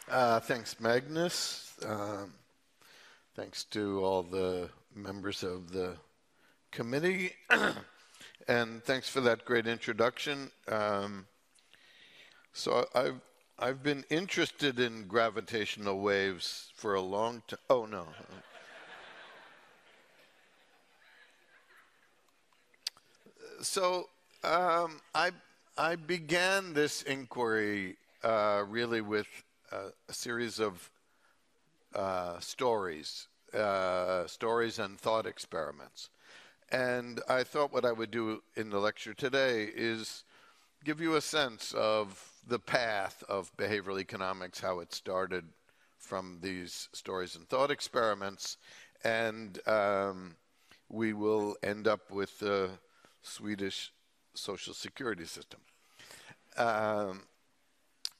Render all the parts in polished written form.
Thanks, Magnus. Thanks to all the members of the committee. And thanks for that great introduction. So I've been interested in gravitational waves for a long time. Oh, no. So I began this inquiry really with a series of stories and thought experiments. And I thought what I would do in the lecture today is give you a sense of the path of behavioral economics, how it started from these stories and thought experiments, and we will end up with the Swedish social security system,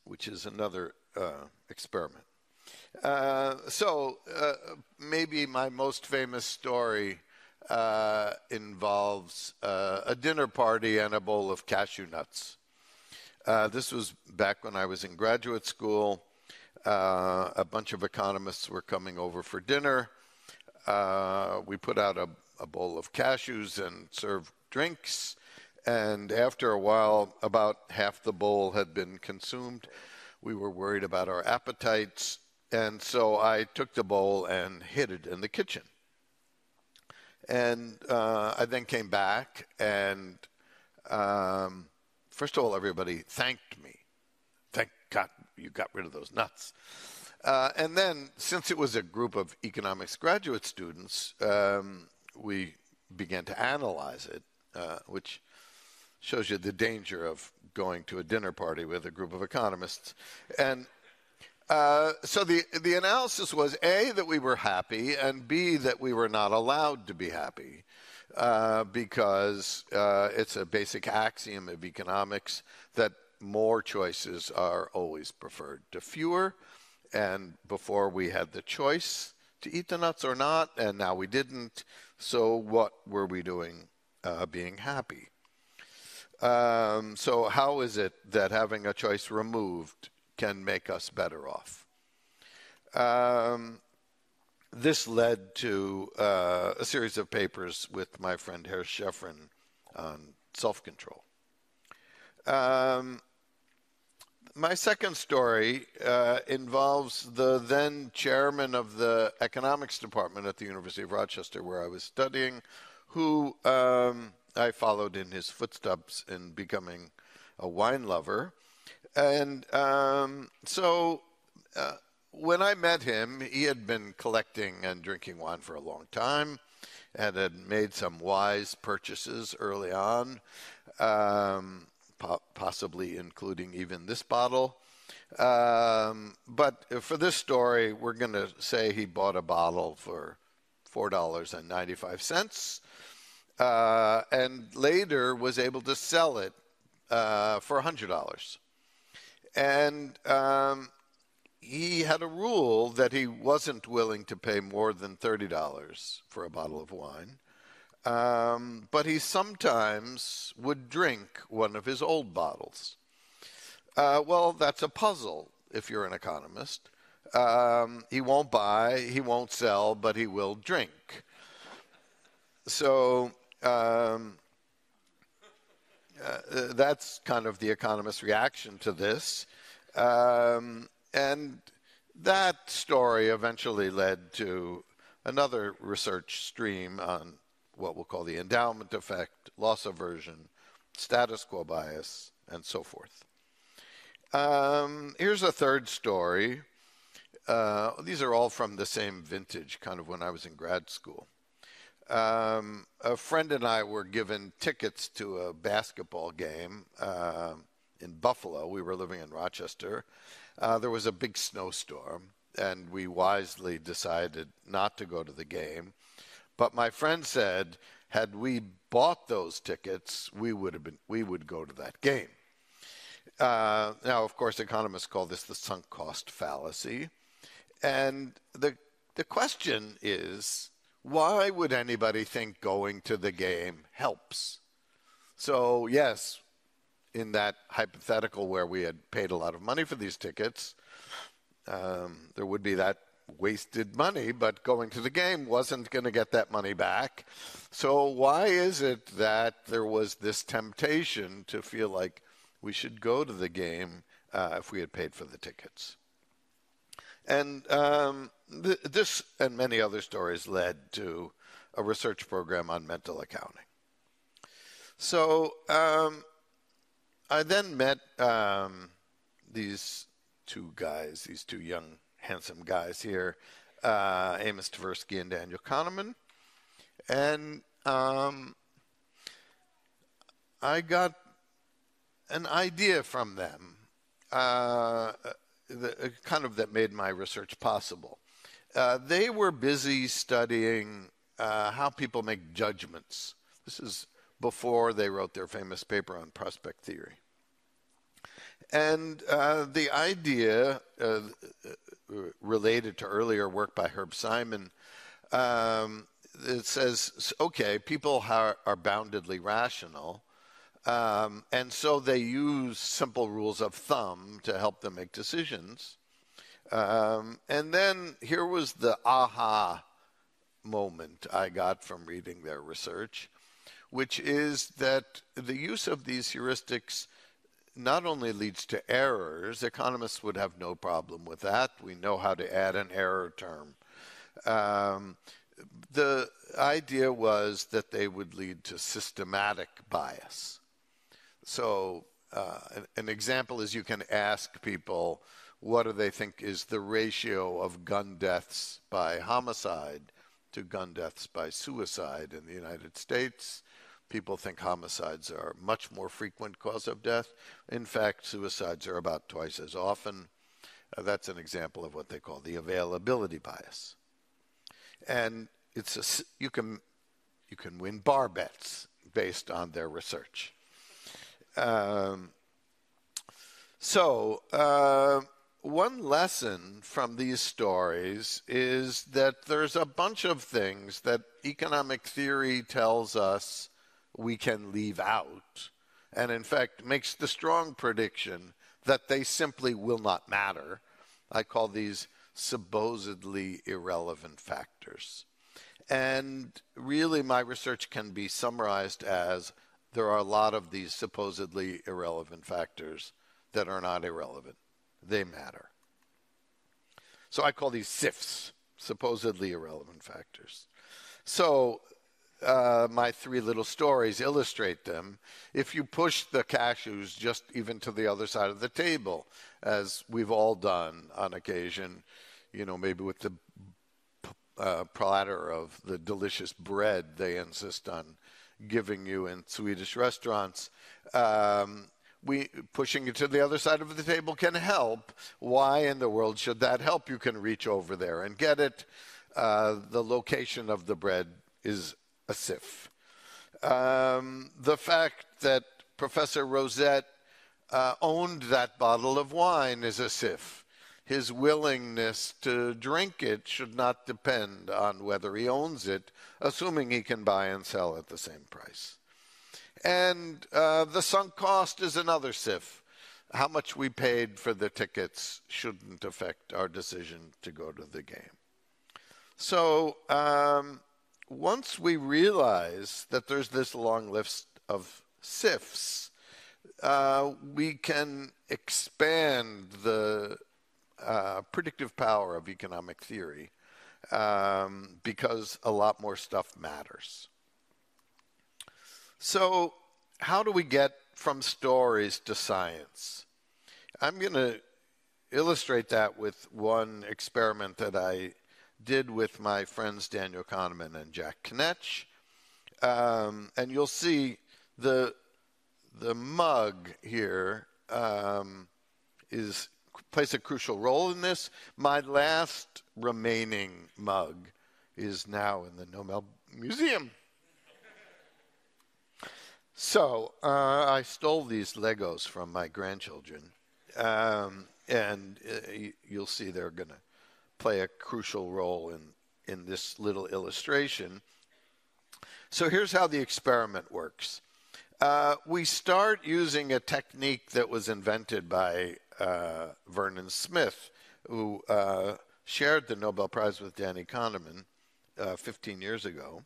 which is another experiment. So maybe my most famous story involves a dinner party and a bowl of cashew nuts. This was back when I was in graduate school. A bunch of economists were coming over for dinner. We put out a bowl of cashews and served drinks. And after a while, about half the bowl had been consumed. We were worried about our appetites. And so I took the bowl and hid it in the kitchen. And I then came back, and first of all, everybody thanked me. Thank God you got rid of those nuts. And then, since it was a group of economics graduate students, we began to analyze it, which shows you the danger of going to a dinner party with a group of economists. And so the analysis was A, that we were happy, and B, that we were not allowed to be happy, because it's a basic axiom of economics that more choices are always preferred to fewer. And before we had the choice to eat the nuts or not, and now we didn't, so what were we doing being happy? So how is it that having a choice removed can make us better off? This led to a series of papers with my friend Herr Schäffrin on self-control. My second story involves the then chairman of the economics department at the University of Rochester, where I was studying, who I followed in his footsteps in becoming a wine lover. And so when I met him, he had been collecting and drinking wine for a long time and had made some wise purchases early on, possibly including even this bottle. But for this story, we're going to say he bought a bottle for $4.95 and later was able to sell it for $100. And he had a rule that he wasn't willing to pay more than $30 for a bottle of wine, but he sometimes would drink one of his old bottles. Well, that's a puzzle if you're an economist. He won't buy, he won't sell, but he will drink. So that's kind of the economist's reaction to this. And that story eventually led to another research stream on what we'll call the endowment effect, loss aversion, status quo bias, and so forth. Here's a third story. These are all from the same vintage, kind of when I was in grad school. A friend and I were given tickets to a basketball game in Buffalo. We were living in Rochester. There was a big snowstorm, and we wisely decided not to go to the game. But my friend said, had we bought those tickets, we would go to that game. Now, of course, economists call this the sunk cost fallacy. And the question is, why would anybody think going to the game helps? So, yes, in that hypothetical where we had paid a lot of money for these tickets, there would be that wasted money, but going to the game wasn't going to get that money back. So why is it that there was this temptation to feel like we should go to the game if we had paid for the tickets? And this and many other stories led to a research program on mental accounting. So I then met these two guys, these two young, handsome guys here, Amos Tversky and Daniel Kahneman. And I got an idea from them, that made my research possible. They were busy studying how people make judgments. This is before they wrote their famous paper on prospect theory. And the idea related to earlier work by Herb Simon, it says, okay, people are boundedly rational, and so they use simple rules of thumb to help them make decisions. And then here was the aha moment I got from reading their research, which is that the use of these heuristics not only leads to errors. Economists would have no problem with that. We know how to add an error term. The idea was that they would lead to systematic bias. So an example is you can ask people, what do they think is the ratio of gun deaths by homicide to gun deaths by suicide in the United States? People think homicides are a much more frequent cause of death. In fact, suicides are about twice as often. That's an example of what they call the availability bias. And you can win bar bets based on their research. One lesson from these stories is that there's a bunch of things that economic theory tells us we can leave out, and in fact makes the strong prediction that they simply will not matter. I call these supposedly irrelevant factors. And really my research can be summarized as there are a lot of these supposedly irrelevant factors that are not irrelevant. They matter. So I call these SIFs, supposedly irrelevant factors. So my three little stories illustrate them. If you push the cashews just even to the other side of the table, as we've all done on occasion, maybe with the platter of the delicious bread they insist on giving you in Swedish restaurants, pushing it to the other side of the table can help. Why in the world should that help? You can reach over there and get it. The location of the bread is a SIF. The fact that Professor Rosette owned that bottle of wine is a SIF. His willingness to drink it should not depend on whether he owns it, assuming he can buy and sell at the same price. And the sunk cost is another SIF. How much we paid for the tickets shouldn't affect our decision to go to the game. So once we realize that there's this long list of SIFs, we can expand the predictive power of economic theory because a lot more stuff matters. So how do we get from stories to science? I'm going to illustrate that with one experiment that I did with my friends Daniel Kahneman and Jack Knetch. And you'll see the mug here plays a crucial role in this. My last remaining mug is now in the Nobel Museum. So I stole these Legos from my grandchildren, and you'll see they're going to play a crucial role in this little illustration. So here's how the experiment works. We start using a technique that was invented by Vernon Smith, who shared the Nobel Prize with Danny Kahneman 15 years ago.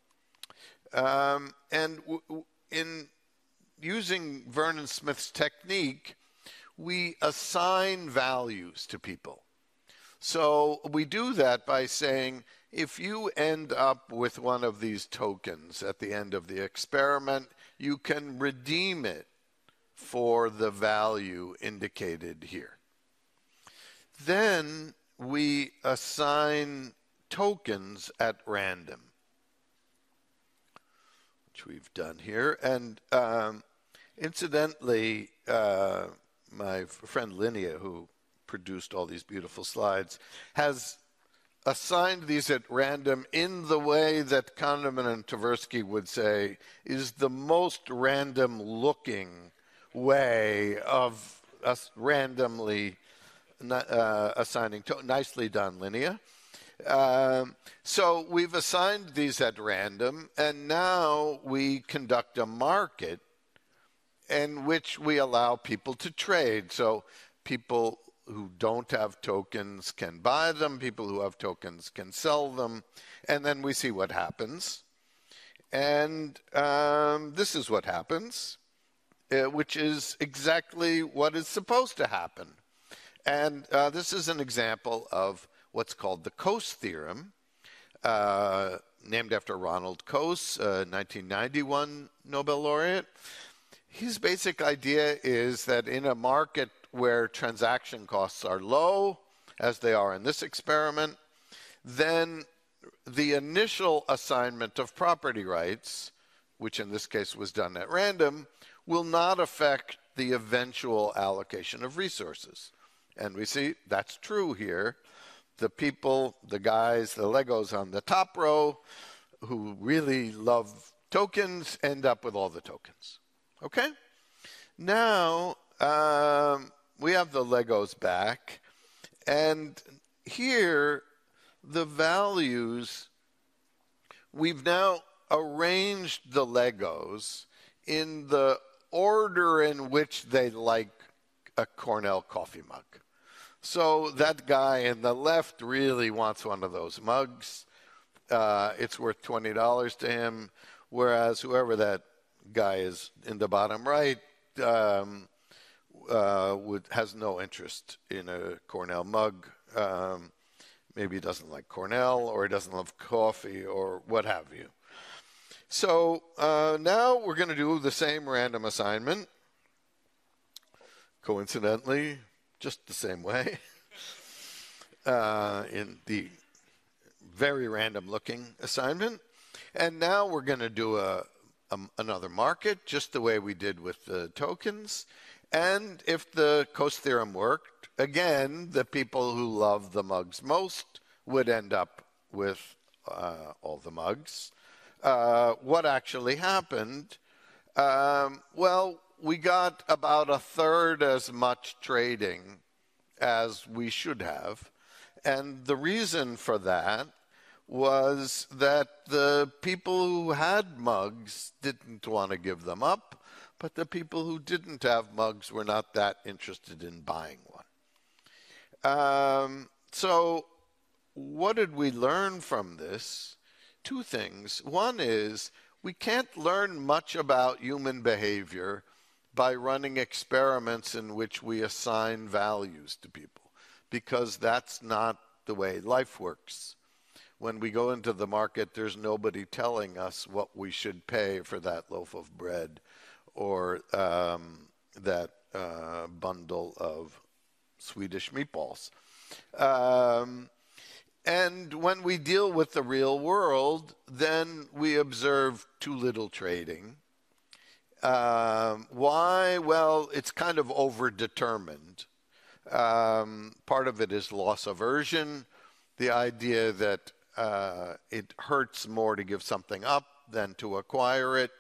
In using Vernon Smith's technique, we assign values to people. So we do that by saying, if you end up with one of these tokens at the end of the experiment, you can redeem it for the value indicated here. Then we assign tokens at random, which we've done here. And incidentally, my friend Linnea, who produced all these beautiful slides, has assigned these at random in the way that Kahneman and Tversky would say is the most random looking way of us randomly assigning. Nicely done, Linnea. So we've assigned these at random, and now we conduct a market in which we allow people to trade. So people who don't have tokens can buy them, people who have tokens can sell them, and then we see what happens. And this is what happens, which is exactly what is supposed to happen. And this is an example of what's called the Coase theorem, named after Ronald Coase, 1991 Nobel laureate. His basic idea is that in a market where transaction costs are low, as they are in this experiment, then the initial assignment of property rights, which in this case was done at random, will not affect the eventual allocation of resources. And we see that's true here. The people, the guys, the Legos on the top row who really love tokens end up with all the tokens. Okay? Now, we have the Legos back. And here, the values, we've now arranged the Legos in the order in which they like a Cornell coffee mug. So that guy in the left really wants one of those mugs. It's worth $20 to him, whereas whoever that guy is in the bottom right has no interest in a Cornell mug. Maybe he doesn't like Cornell, or he doesn't love coffee, or what have you. So now we're going to do the same random assignment. Coincidentally, just the same way, in the very random looking assignment. And now we're going to do another market, just the way we did with the tokens. And if the Coase theorem worked, again, the people who love the mugs most would end up with all the mugs. What actually happened? Well, we got about a third as much trading as we should have. And the reason for that was that the people who had mugs didn't want to give them up, but the people who didn't have mugs were not that interested in buying one. So what did we learn from this? Two things. One is we can't learn much about human behavior by running experiments in which we assign values to people, because that's not the way life works. When we go into the market, there's nobody telling us what we should pay for that loaf of bread or that bundle of Swedish meatballs. And when we deal with the real world, then we observe too little trading. Why? Well, it's kind of overdetermined. Part of it is loss aversion, the idea that it hurts more to give something up than to acquire it.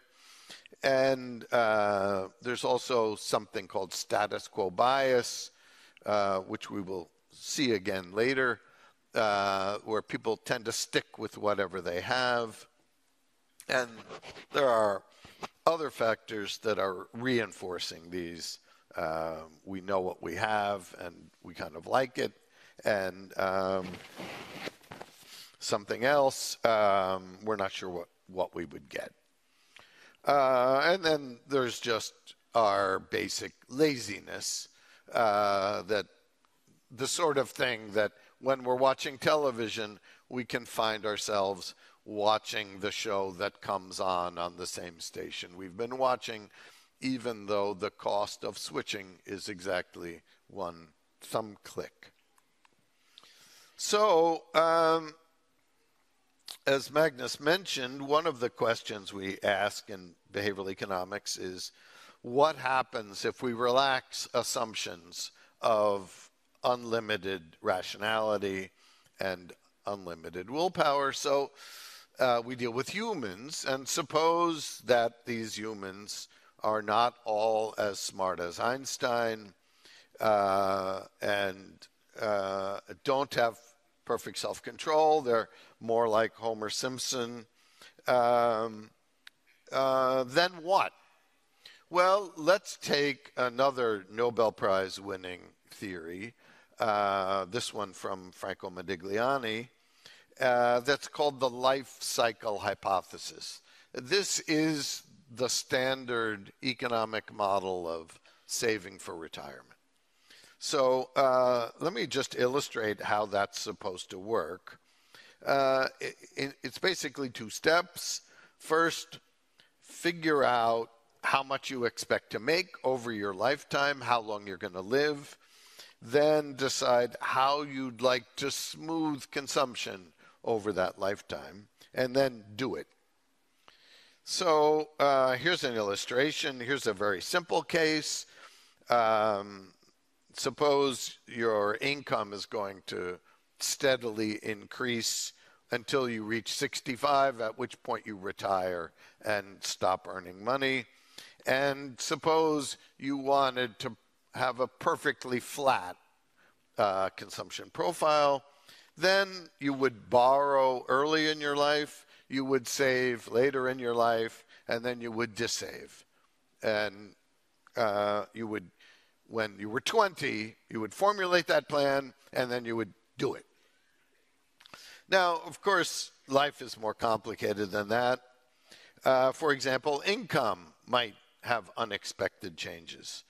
And there's also something called status quo bias, which we will see again later, where people tend to stick with whatever they have. And there are other factors that are reinforcing these. We know what we have, and we kind of like it. and something else, we're not sure what we would get. And then there's just our basic laziness, that the sort of thing that when we're watching television, we can find ourselves watching the show that comes on the same station we've been watching, even though the cost of switching is exactly one thumb click. So, as Magnus mentioned, one of the questions we ask in behavioral economics is, what happens if we relax assumptions of unlimited rationality and unlimited willpower? So we deal with humans, and suppose that these humans are not all as smart as Einstein, and don't have perfect self-control. They're more like Homer Simpson. Then what? Well, let's take another Nobel Prize winning theory, this one from Franco Modigliani, that's called the life cycle hypothesis. This is the standard economic model of saving for retirement. So let me just illustrate how that's supposed to work. It's basically two steps. First, figure out how much you expect to make over your lifetime, how long you're going to live. Then decide how you'd like to smooth consumption over that lifetime, and then do it. So here's an illustration. Here's a very simple case. Suppose your income is going to steadily increase until you reach 65, at which point you retire and stop earning money. And suppose you wanted to have a perfectly flat consumption profile. Then you would borrow early in your life, you would save later in your life, and then you would dissave. And you would, when you were 20, you would formulate that plan, and then you would do it. Now, of course, life is more complicated than that. For example, income might have unexpected changes.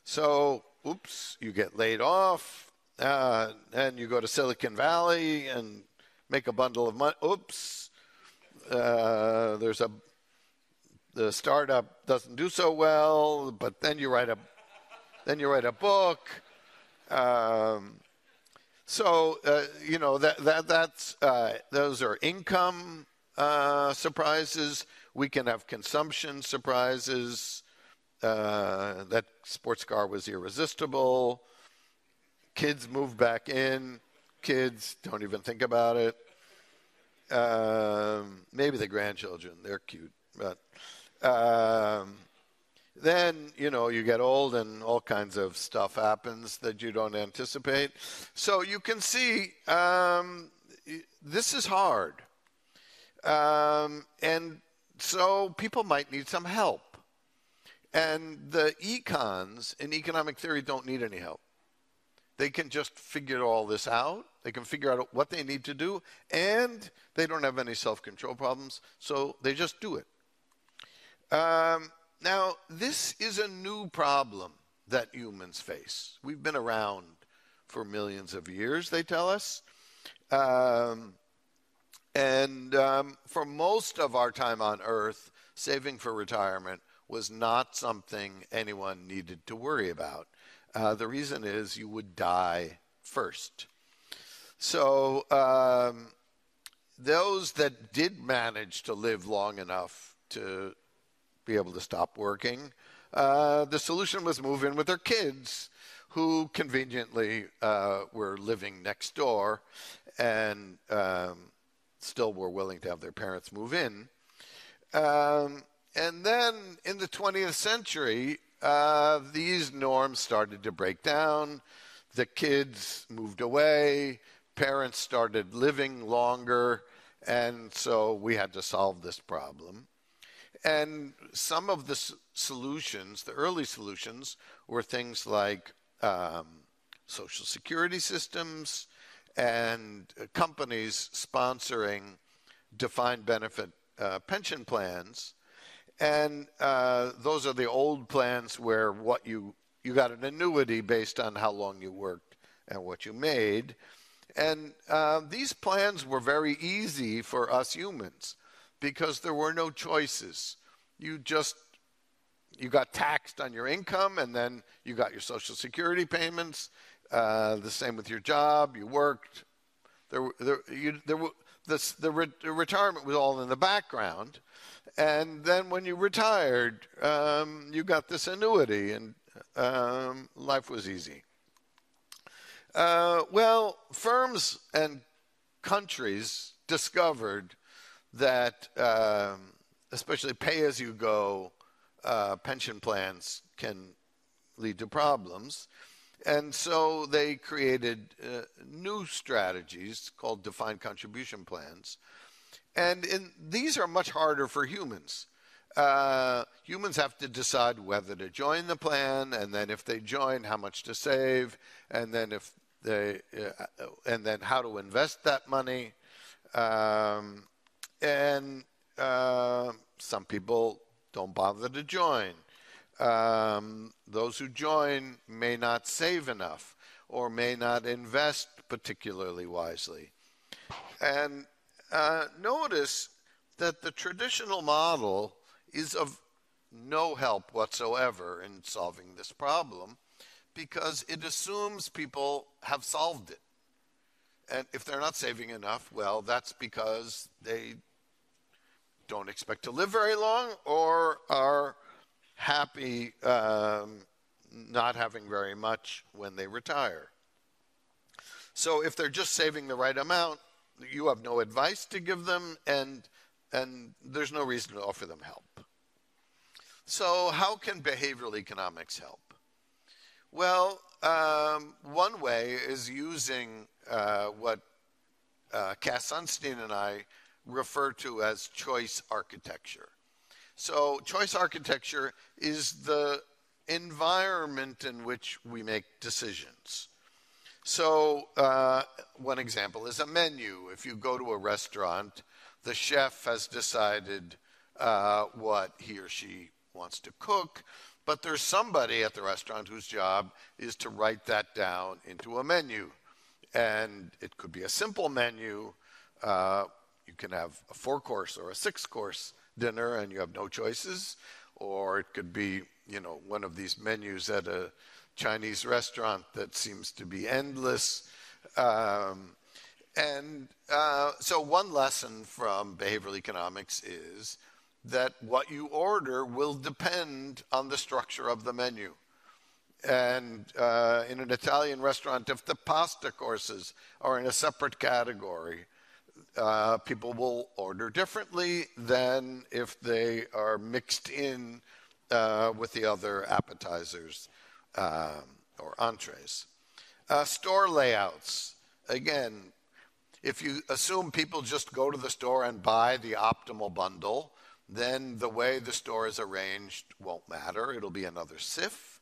So, oops, you get laid off, and you go to Silicon Valley and make a bundle of money. Oops, the startup doesn't do so well, but then you write a book. So you know that's those are income surprises. We can have consumption surprises. That sports car was irresistible. Kids move back in. Kids don't even think about it. Maybe the grandchildren, they're cute. But then, you know, you get old and all kinds of stuff happens that you don't anticipate. So you can see this is hard. And so people might need some help. And the econs in economic theory don't need any help. They can just figure all this out. They can figure out what they need to do, and they don't have any self-control problems, so they just do it. Now, this is a new problem that humans face. We've been around for millions of years, they tell us. And for most of our time on Earth, saving for retirement was not something anyone needed to worry about. The reason is you would die first. So those that did manage to live long enough to be able to stop working, the solution was move in with their kids, who conveniently were living next door and still were willing to have their parents move in. And then in the 20th century, these norms started to break down. The kids moved away. Parents started living longer. And so we had to solve this problem. And some of the solutions, the early solutions, were things like social security systems and companies sponsoring defined benefit pension plans. And those are the old plans where what you got an annuity based on how long you worked and what you made. And these plans were very easy for us humans because there were no choices. You got taxed on your income, and then you got your Social Security payments. The same with your job. You worked. The retirement was all in the background, and then when you retired, you got this annuity, and life was easy. Well, firms and countries discovered that, especially pay-as-you-go pension plans can lead to problems. And so they created new strategies called defined contribution plans. And these are much harder for humans. Humans have to decide whether to join the plan, and then if they join, how much to save, and then and then how to invest that money. And some people don't bother to join. Those who join may not save enough or may not invest particularly wisely. And notice that the traditional model is of no help whatsoever in solving this problem because it assumes people have solved it. And if they're not saving enough, well, that's because they don't expect to live very long or are happy not having very much when they retire. So if they're just saving the right amount, you have no advice to give them, and there's no reason to offer them help. So how can behavioral economics help? Well, one way is using what Cass Sunstein and I refer to as choice architecture. So choice architecture is the environment in which we make decisions. So one example is a menu. If you go to a restaurant, the chef has decided what he or she wants to cook, but there's somebody at the restaurant whose job is to write that down into a menu. And it could be a simple menu. You can have a 4-course or a 6-course dinner and you have no choices. Or it could be, one of these menus at a Chinese restaurant that seems to be endless. So one lesson from behavioral economics is that what you order will depend on the structure of the menu. And in an Italian restaurant, if the pasta courses are in a separate category, people will order differently than if they are mixed in with the other appetizers or entrees. Store layouts. Again, if you assume people just go to the store and buy the optimal bundle, then the way the store is arranged won't matter. It'll be another SIF.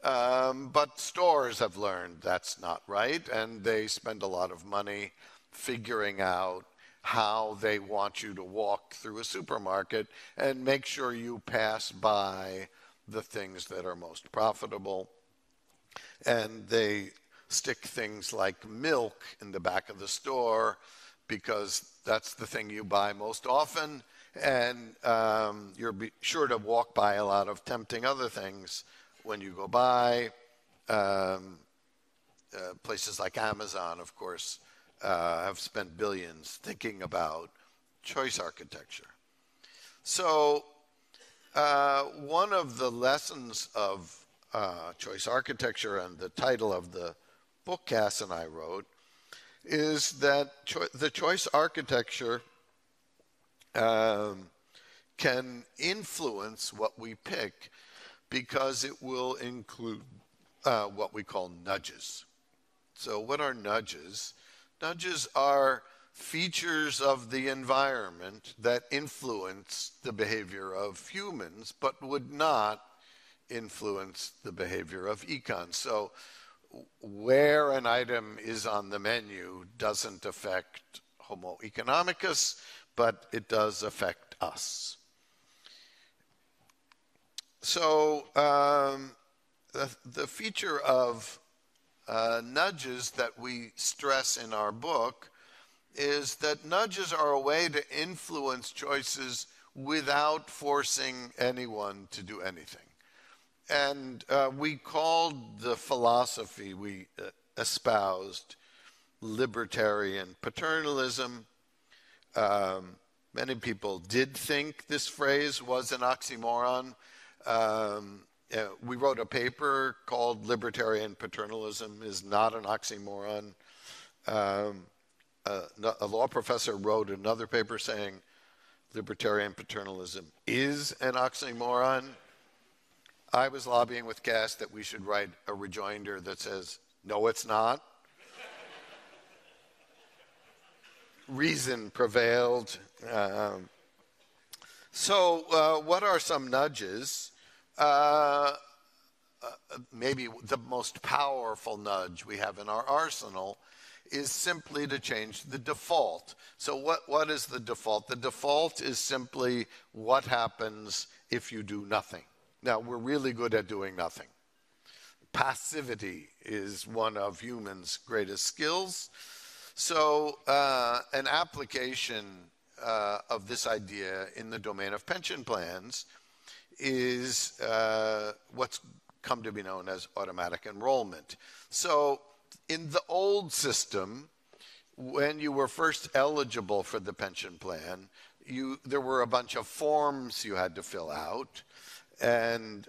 But stores have learned that's not right, and they spend a lot of money figuring out how they want you to walk through a supermarket and make sure you pass by the things that are most profitable. And they stick things like milk in the back of the store because that's the thing you buy most often, and you're sure to walk by a lot of tempting other things when you go by. Places like Amazon, of course, have spent billions thinking about choice architecture. So one of the lessons of choice architecture, and the title of the book Cass and I wrote, is that the choice architecture can influence what we pick because it will include what we call nudges. So what are nudges? Nudges are features of the environment that influence the behavior of humans, but would not influence the behavior of econs. So where an item is on the menu doesn't affect Homo economicus, but it does affect us. So the feature of nudges that we stress in our book is that nudges are a way to influence choices without forcing anyone to do anything. And we called the philosophy we espoused libertarian paternalism. Many people did think this phrase was an oxymoron. We wrote a paper called Libertarian Paternalism is Not an Oxymoron. A law professor wrote another paper saying libertarian paternalism is an oxymoron. I was lobbying with Cass that we should write a rejoinder that says, no, it's not. Reason prevailed. So what are some nudges? Maybe the most powerful nudge we have in our arsenal is simply to change the default. So what is the default? The default is simply what happens if you do nothing. Now, we're really good at doing nothing. Passivity is one of humans' greatest skills. So an application of this idea in the domain of pension plans is what's come to be known as automatic enrollment. So in the old system, when you were first eligible for the pension plan, there were a bunch of forms you had to fill out, and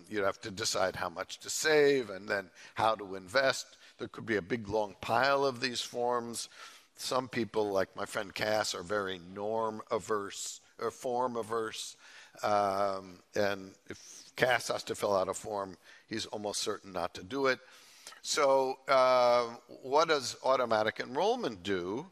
you'd have to decide how much to save and then how to invest. There could be a big long pile of these forms. Some people, like my friend Cass, are very norm averse or form averse. And if Cass has to fill out a form, he's almost certain not to do it. So what does automatic enrollment do?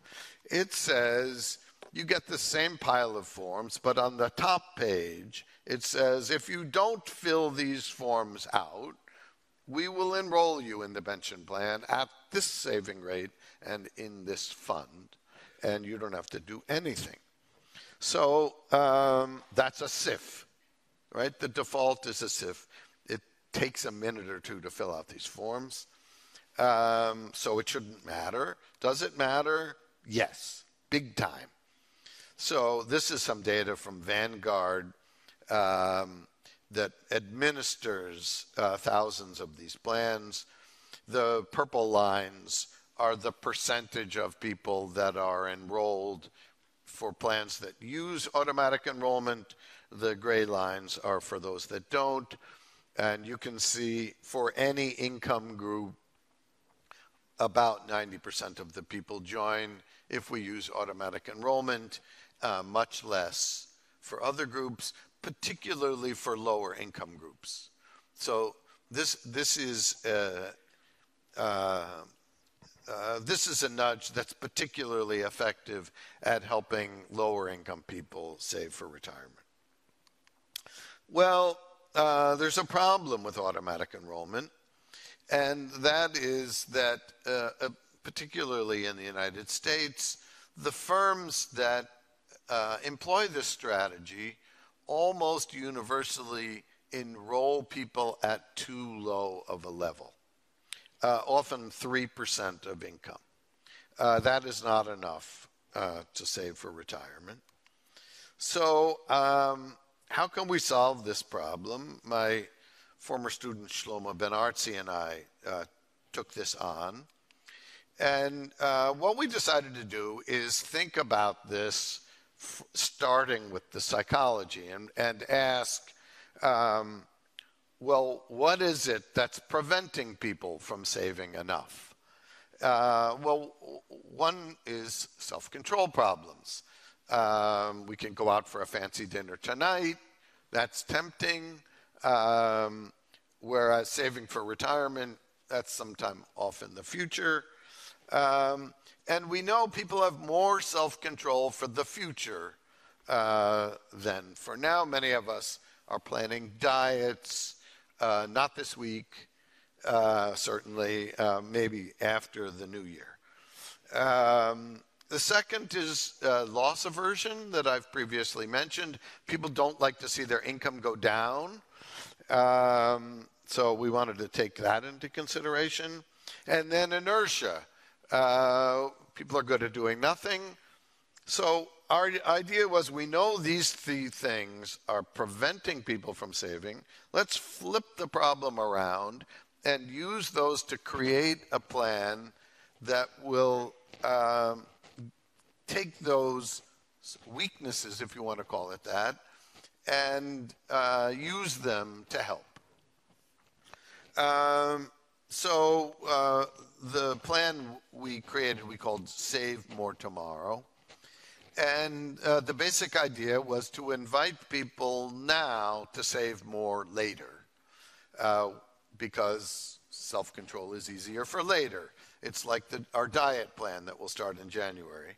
It says you get the same pile of forms, but on the top page, it says if you don't fill these forms out, we will enroll you in the pension plan at this saving rate and in this fund, and you don't have to do anything. So that's a SIF, right? The default is a SIF. It takes a minute or two to fill out these forms. So it shouldn't matter. Does it matter? Yes, big time. So this is some data from Vanguard that administers thousands of these plans. The purple lines are the percentage of people that are enrolled for plans that use automatic enrollment. The gray lines are for those that don't. And you can see for any income group, about 90% of the people join if we use automatic enrollment, much less for other groups, particularly for lower income groups. So this is a nudge that's particularly effective at helping lower income people save for retirement. Well, there's a problem with automatic enrollment, and that is that particularly in the United States, the firms that employ this strategy almost universally enroll people at too low of a level, often 3% of income. That is not enough to save for retirement. So how can we solve this problem? My former student Shlomo Ben-Artzi and I took this on. And what we decided to do is think about this starting with the psychology and ask, well, what is it that's preventing people from saving enough? Well, one is self-control problems. We can go out for a fancy dinner tonight. That's tempting. Whereas saving for retirement, that's sometime off in the future. And we know people have more self-control for the future than for now. Many of us are planning diets, not this week, certainly, maybe after the new year. The second is loss aversion that I've previously mentioned. People don't like to see their income go down. So we wanted to take that into consideration. And then inertia. People are good at doing nothing. So our idea was, we know these three things are preventing people from saving. Let's flip the problem around and use those to create a plan that will take those weaknesses, if you want to call it that, and use them to help. So the plan we created, we called Save More Tomorrow. And the basic idea was to invite people now to save more later, because self-control is easier for later. It's like our diet plan that will start in January.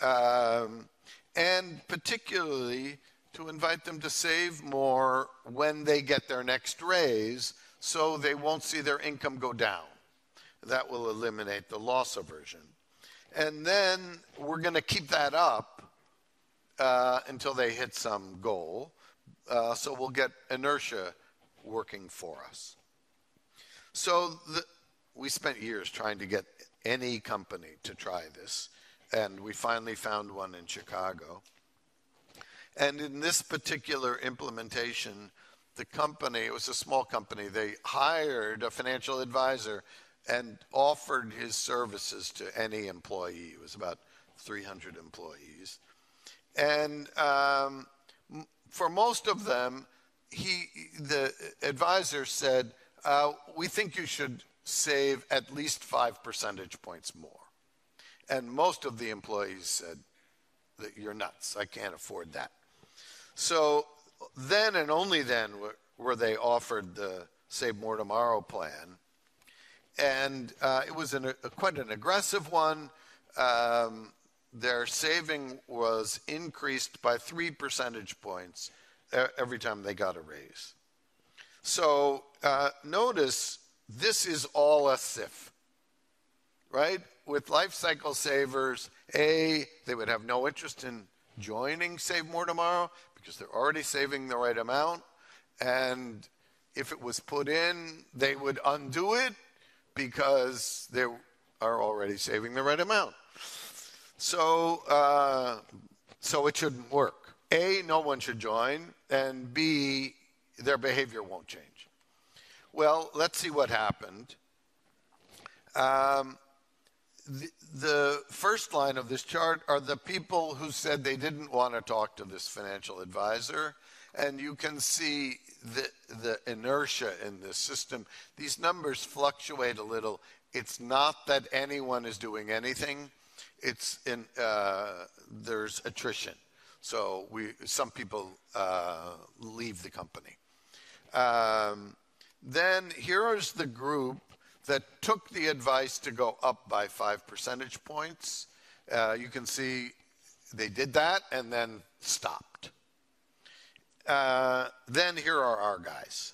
And particularly to invite them to save more when they get their next raise, so they won't see their income go down. That will eliminate the loss aversion. And then we're going to keep that up until they hit some goal. So we'll get inertia working for us. So we spent years trying to get any company to try this. And we finally found one in Chicago. And in this particular implementation, the company, it was a small company, they hired a financial advisor and offered his services to any employee. It was about 300 employees. And for most of them, the advisor said, we think you should save at least 5 percentage points more. And most of the employees said, that you're nuts, I can't afford that. So then and only then were they offered the Save More Tomorrow plan. And it was quite an aggressive one. Their saving was increased by 3 percentage points every time they got a raise. So notice, this is all a SIF, right? With life cycle savers, they would have no interest in joining Save More Tomorrow because they're already saving the right amount. And if it was put in, they would undo it because they are already saving the right amount. So, so it shouldn't work. A, no one should join, and B, their behavior won't change. Well, let's see what happened. The first line of this chart are the people who said they didn't want to talk to this financial advisor. And you can see the inertia in this system. These numbers fluctuate a little. It's not that anyone is doing anything. It's there's attrition. So some people leave the company. Then here is the group that took the advice to go up by 5 percentage points. You can see they did that and then stopped. Then here are our guys.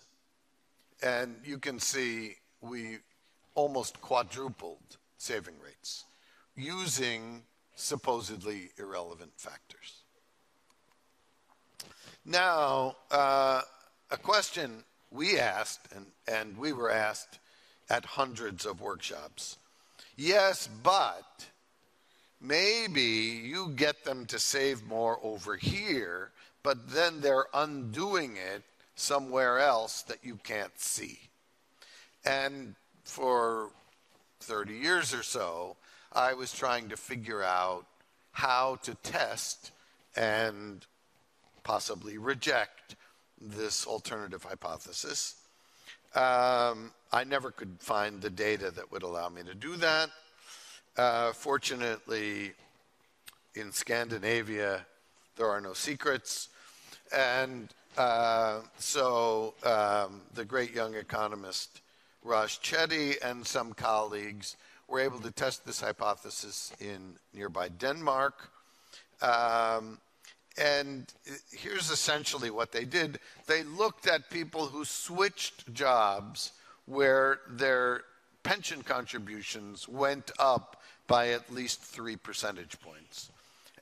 And you can see we almost quadrupled saving rates using supposedly irrelevant factors. Now, a question we asked, and we were asked at hundreds of workshops. Yes, but maybe you get them to save more over here, but then they're undoing it somewhere else that you can't see. And for 30 years or so, I was trying to figure out how to test and possibly reject this alternative hypothesis. I never could find the data that would allow me to do that. Fortunately, in Scandinavia, there are no secrets. And so the great young economist Raj Chetty and some colleagues were able to test this hypothesis in nearby Denmark. And here's essentially what they did. They looked at people who switched jobs where their pension contributions went up by at least 3 percentage points.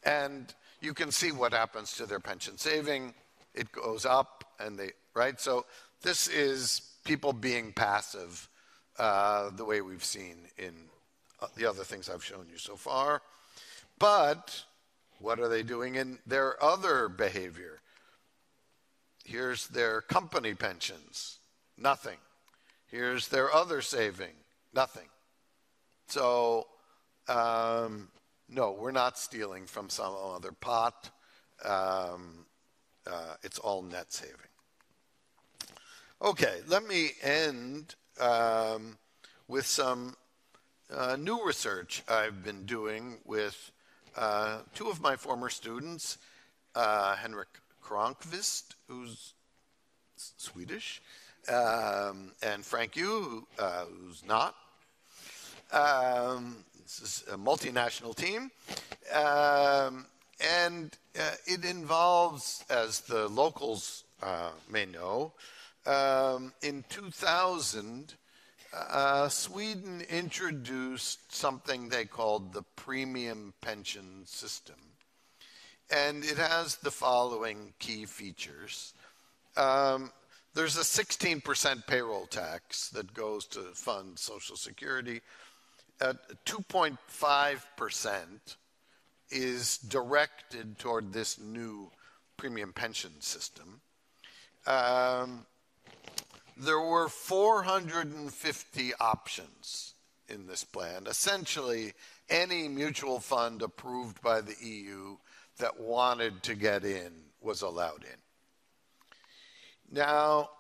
And you can see what happens to their pension saving. It goes up, and right? So this is people being passive, the way we've seen in the other things I've shown you so far. But what are they doing in their other behavior? Here's their company pensions, nothing. Here's their other saving, nothing. So, no, we're not stealing from some other pot. It's all net saving. Okay, let me end with some new research I've been doing with two of my former students, Henrik Kronqvist, who's Swedish, and Frank Yu, who's not. This is a multinational team. And it involves, as the locals may know, in 2000, Sweden introduced something they called the premium pension system. And it has the following key features. There's a 16% payroll tax that goes to fund Social Security. 2.5% is directed toward this new premium pension system. There were 450 options in this plan. Essentially, any mutual fund approved by the EU that wanted to get in was allowed in. Now,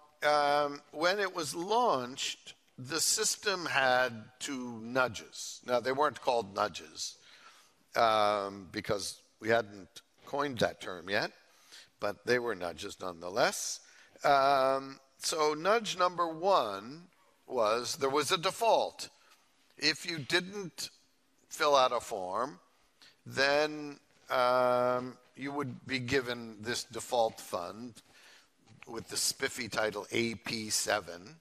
when it was launched, the system had 2 nudges. Now, they weren't called nudges because we hadn't coined that term yet, but they were nudges nonetheless. So nudge number 1 was there was a default. If you didn't fill out a form, then you would be given this default fund with the spiffy title AP7.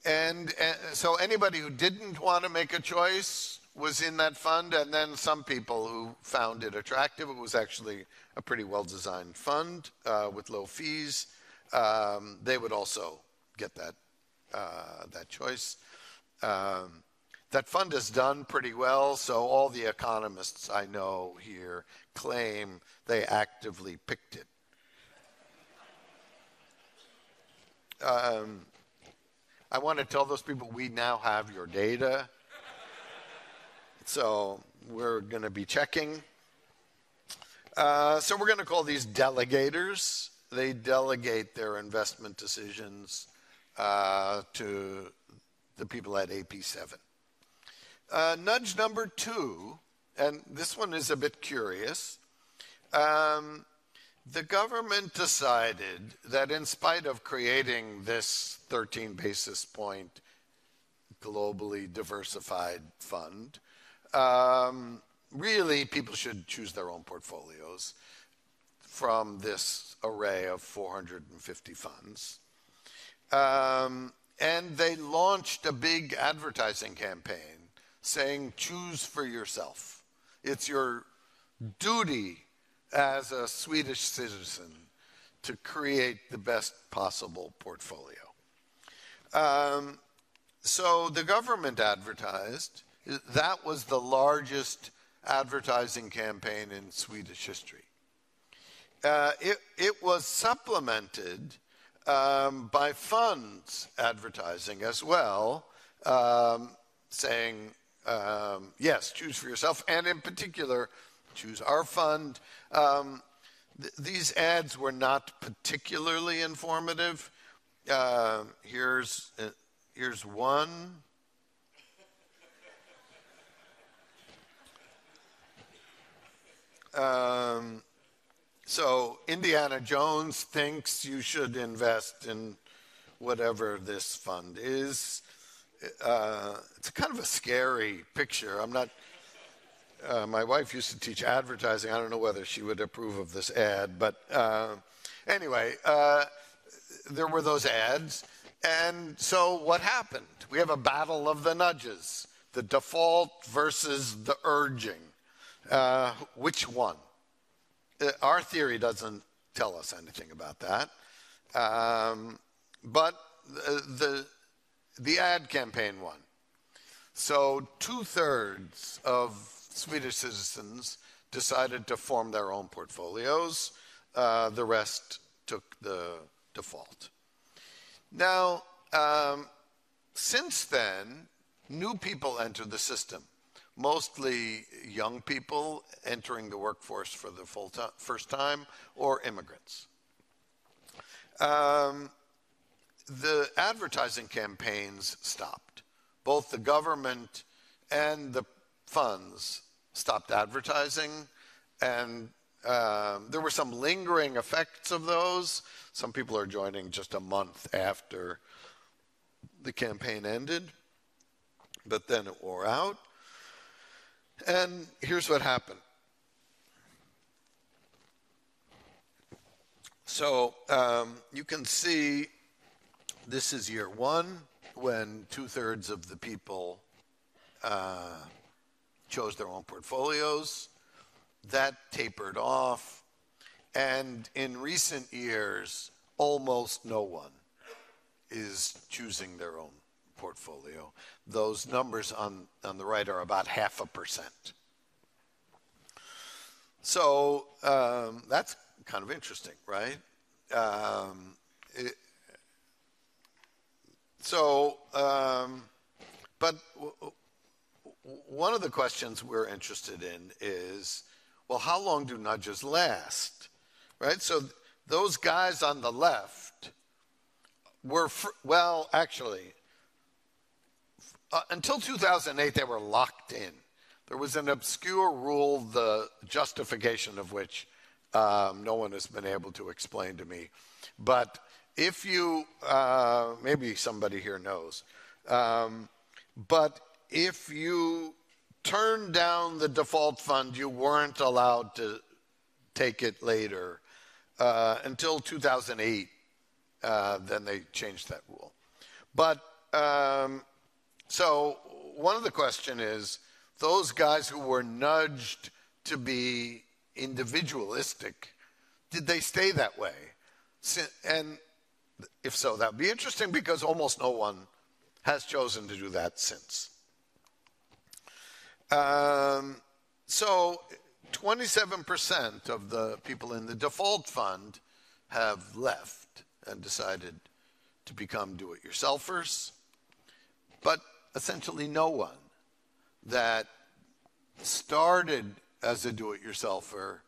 And so anybody who didn't want to make a choice was in that fund, and then some people who found it attractive. It was actually a pretty well-designed fund with low fees. They would also get that choice. That fund has done pretty well, so all the economists I know here claim they actively picked it. I want to tell those people we now have your data. So we're going to be checking. So we're going to call these delegators. They delegate their investment decisions to the people at AP7. Nudge number 2, and this one is a bit curious. The government decided that in spite of creating this 13 basis point globally diversified fund, really people should choose their own portfolios from this array of 450 funds. And they launched a big advertising campaign saying, choose for yourself. It's your duty as a Swedish citizen to create the best possible portfolio. So the government advertised. That was the largest advertising campaign in Swedish history. It was supplemented by funds advertising as well, saying, yes, choose for yourself, and in particular, choose our fund. These ads were not particularly informative. Here's one. So Indiana Jones thinks you should invest in whatever this fund is. It's kind of a scary picture. I'm not. My wife used to teach advertising. I don't know whether she would approve of this ad, but anyway, there were those ads. And so what happened? We have a battle of the nudges, the default versus the urging. Which one? Our theory doesn't tell us anything about that. But the ad campaign won. So 2/3 of Swedish citizens decided to form their own portfolios. The rest took the default. Now, since then, new people entered the system, mostly young people entering the workforce for the first time or immigrants. The advertising campaigns stopped. Both the government and the funds stopped advertising, and there were some lingering effects of those. Some people are joining just a month after the campaign ended, but then it wore out. And here's what happened. So you can see this is year one, when 2/3 of the people chose their own portfolios. That tapered off, and in recent years, almost no one is choosing their own portfolio. Those numbers on the right are about 0.5%. So that's kind of interesting, right? But one of the questions we're interested in is, well, how long do nudges last, right? So those guys on the left were, until 2008, they were locked in. There was an obscure rule, the justification of which no one has been able to explain to me. But if you, maybe somebody here knows, but if you turned down the default fund, you weren't allowed to take it later until 2008. Then they changed that rule. But so one of the question is, those guys who were nudged to be individualistic, did they stay that way? And if so, that would be interesting, because almost no one has chosen to do that since. So 27% of the people in the default fund have left and decided to become do-it-yourselfers, but essentially no one that started as a do-it-yourselfer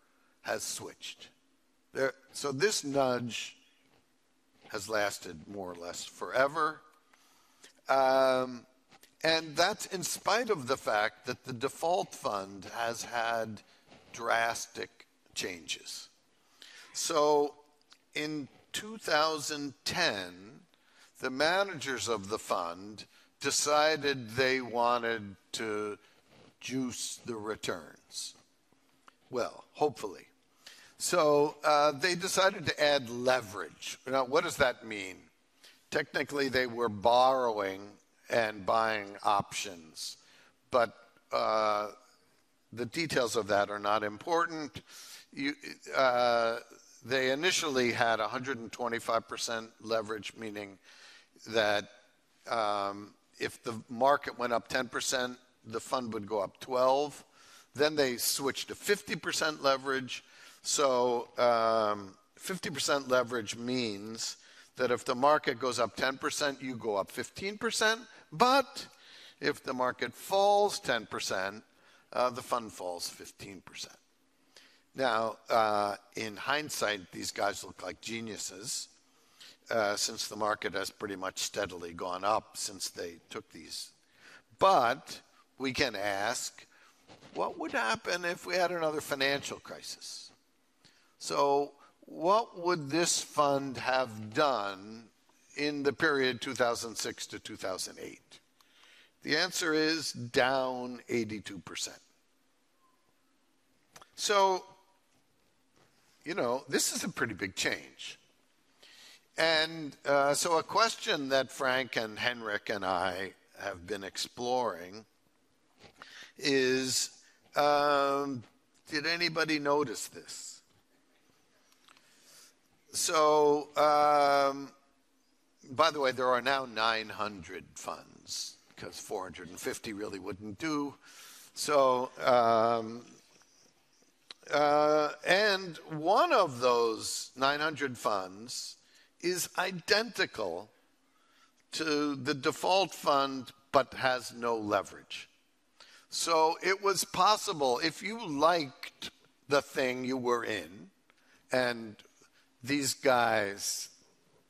has switched. So this nudge has lasted more or less forever. And that's in spite of the fact that the default fund has had drastic changes. So in 2010, the managers of the fund decided they wanted to juice the returns. Well, hopefully. So they decided to add leverage. Now, what does that mean? Technically, they were borrowing and buying options, but the details of that are not important. They initially had 125% leverage, meaning that if the market went up 10%, the fund would go up 12. Then they switched to 50% leverage. So 50% leverage means that if the market goes up 10%, you go up 15%. But if the market falls 10%, the fund falls 15%. Now, in hindsight, these guys look like geniuses, since the market has pretty much steadily gone up since they took these. But we can ask, what would happen if we had another financial crisis? So what would this fund have done in the period 2006 to 2008? The answer is down 82%. So, this is a pretty big change. And so a question that Frank and Henrik and I have been exploring is, did anybody notice this? So, by the way, there are now 900 funds because 450 really wouldn't do. So, and one of those 900 funds is identical to the default fund but has no leverage. So it was possible, if you liked the thing you were in, and these guys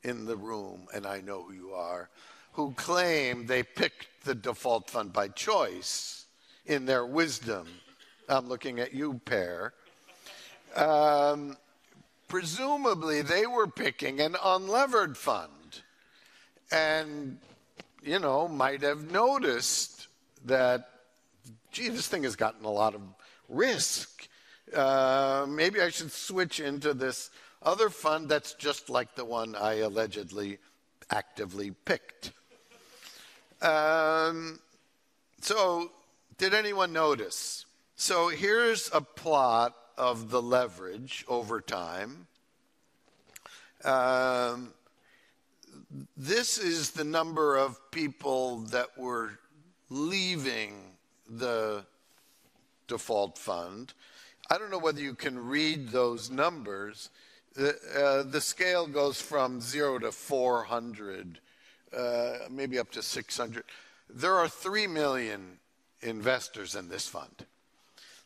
in the room, and I know who you are, who claim they picked the default fund by choice in their wisdom. I'm looking at you, Per. Presumably, they were picking an unlevered fund and, might have noticed that, gee, this thing has gotten a lot of risk. Maybe I should switch into this other fund that's just like the one I allegedly actively picked. So did anyone notice? So here's a plot of the leverage over time. This is the number of people that were leaving the default fund. I don't know whether you can read those numbers. The scale goes from 0 to 400, maybe up to 600. There are 3 million investors in this fund.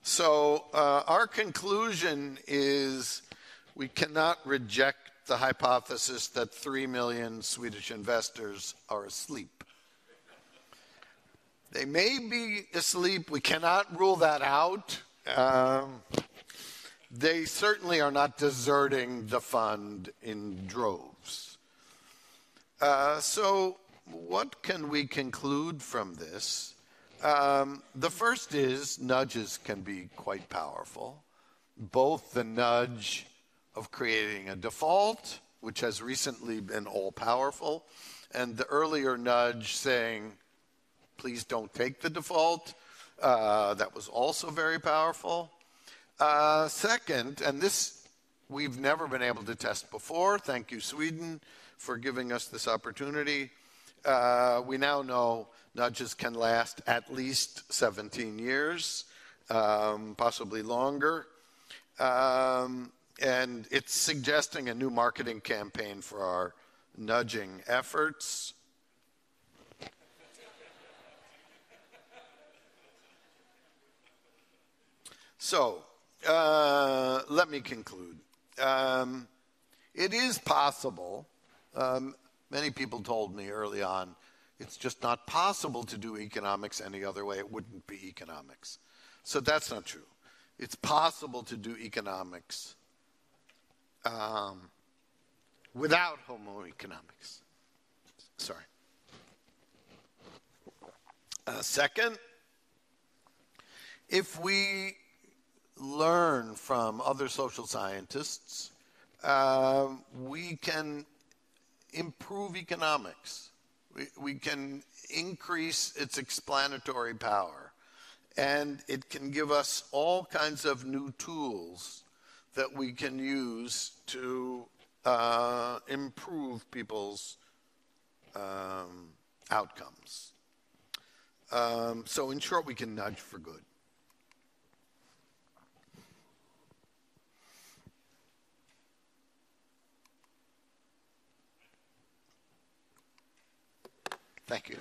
So our conclusion is we cannot reject the hypothesis that 3 million Swedish investors are asleep. They may be asleep. We cannot rule that out. They certainly are not deserting the fund in droves. So what can we conclude from this? The first is nudges can be quite powerful. Both the nudge of creating a default, which has recently been all-powerful, and the earlier nudge saying, please don't take the default, that was also very powerful. Second, and this we've never been able to test before, thank you, Sweden, for giving us this opportunity. We now know nudges can last at least 17 years, possibly longer. And it's suggesting a new marketing campaign for our nudging efforts. So, let me conclude. It is possible, many people told me early on, it's just not possible to do economics any other way. It wouldn't be economics. So that's not true. It's possible to do economics without homo economics. Sorry. Second, if we learn from other social scientists, we can improve economics. We can increase its explanatory power. And it can give us all kinds of new tools that we can use to improve people's outcomes. So in short, we can nudge for good. Thank you.